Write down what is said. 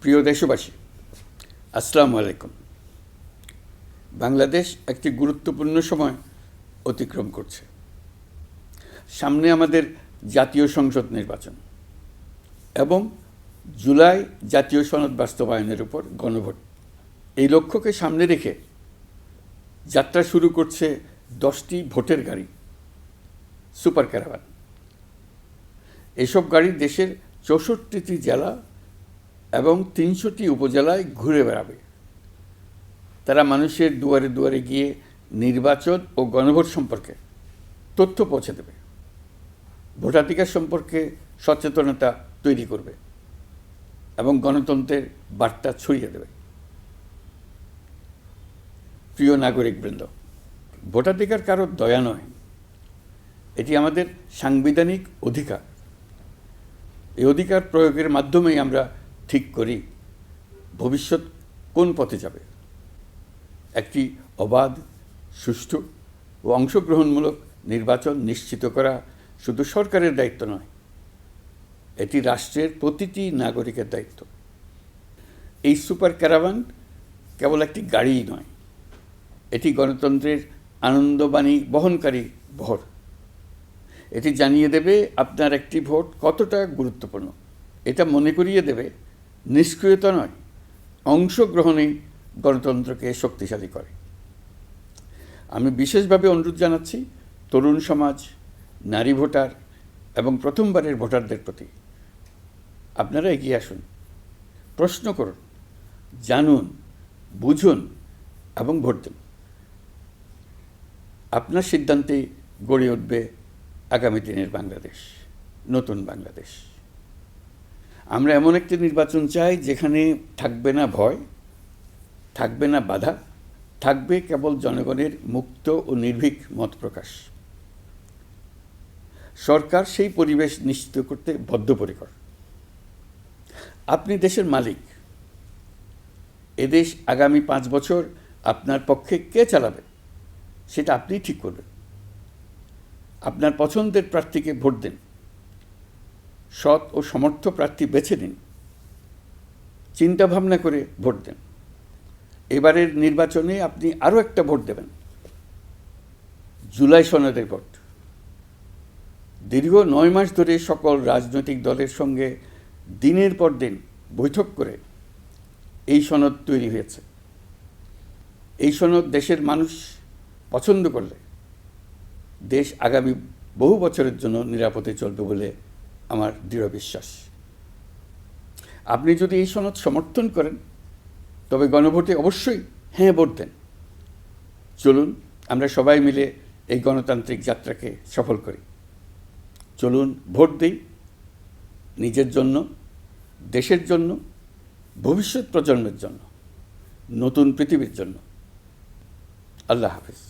প্রিয় দেশবাসী, আসসালামু আলাইকুম। বাংলাদেশ একটি গুরুত্বপূর্ণ সময় অতিক্রম করছে। সামনে আমাদের জাতীয় সংসদ নির্বাচন এবং জুলাই জাতীয় সনদ বাস্তবায়নের উপর গণভোট। এই লক্ষ্যকে সামনে রেখে যাত্রা শুরু করছে 10টি ভোটের গাড়ি, সুপার ক্যারাভান। এসব গাড়ি দেশের 64টি জেলা এবং 300টি উপজেলায় ঘুরে বেড়াবে। তারা মানুষের দুয়ারে দুয়ারে গিয়ে নির্বাচন ও গণভোট সম্পর্কে তথ্য পৌঁছে দেবে, ভোটাধিকার সম্পর্কে সচেতনতা তৈরি করবে এবং গণতন্ত্রের বার্তা ছড়িয়ে দেবে। প্রিয় নাগরিকবৃন্দ, ভোটাধিকার কারো দয়া নয়, এটি আমাদের সাংবিধানিক অধিকার। এই অধিকার প্রয়োগের মাধ্যমেই আমরা ঠিক করি ভবিষ্যৎ কোন পথে যাবে। একটি অবাধ, সুষ্ঠু ও অংশগ্রহণমূলক নির্বাচন নিশ্চিত করা শুধু সরকারের দায়িত্ব নয়, এটি রাষ্ট্রের প্রতিটি নাগরিকের দায়িত্ব। এই সুপার ক্যারাভান কেবল একটি গাড়িই নয়, এটি গণতন্ত্রের আনন্দবাণী বহনকারী ভোট। এটি জানিয়ে দেবে আপনার একটি ভোট কতটা গুরুত্বপূর্ণ। এটা মনে করিয়ে দেবে নিষ্ক্রিয়তা নয়, অংশগ্রহণেই গণতন্ত্রকে শক্তিশালী করে। আমি বিশেষভাবে অনুরোধ জানাচ্ছি তরুণ সমাজ, নারী ভোটার এবং প্রথমবারের ভোটারদের প্রতি, আপনারা এগিয়ে আসুন, প্রশ্ন করুন, জানুন, বুঝুন এবং ভোট দিন। আপনার সিদ্ধান্তে গড়ে উঠবে আগামী দিনের বাংলাদেশ, নতুন বাংলাদেশ। আমরা এমন একটি নির্বাচন চাই যেখানে থাকবে না ভয়, থাকবে না বাধা, থাকবে কেবল জনগণের মুক্ত ও নির্ভীক মত প্রকাশ। সরকার সেই পরিবেশ নিশ্চিত করতে বদ্ধপরিকর। আপনি দেশের মালিক। এদেশ আগামী 5 বছর আপনার পক্ষে কে চালাবে সেটা আপনিই ঠিক করবেন। আপনার পছন্দের প্রার্থীকে ভোট দিন, সৎ ও সমর্থ প্রার্থী বেছে নিন, চিন্তা ভাবনা করে ভোট দেন। এবারের নির্বাচনে আপনি আরও একটা ভোট দেবেন, জুলাই সনদের ভোট। দীর্ঘ 9 মাস ধরে সকল রাজনৈতিক দলের সঙ্গে দিনের পর দিন বৈঠক করে এই সনদ তৈরি হয়েছে। এই সনদ দেশের মানুষ পছন্দ করলে দেশ আগামী বহু বছরের জন্য নিরাপদে চলবে বলে আমার দৃঢ় বিশ্বাস। আপনি যদি এই সনদ সমর্থন করেন তবে গণভোটে অবশ্যই হ্যাঁ ভোট দেন। চলুন আমরা সবাই মিলে এই গণতান্ত্রিক যাত্রাকে সফল করি। চলুন ভোট দিই, নিজের জন্য, দেশের জন্য, ভবিষ্যৎ প্রজন্মের জন্য, নতুন পৃথিবীর জন্য। আল্লাহ হাফেজ।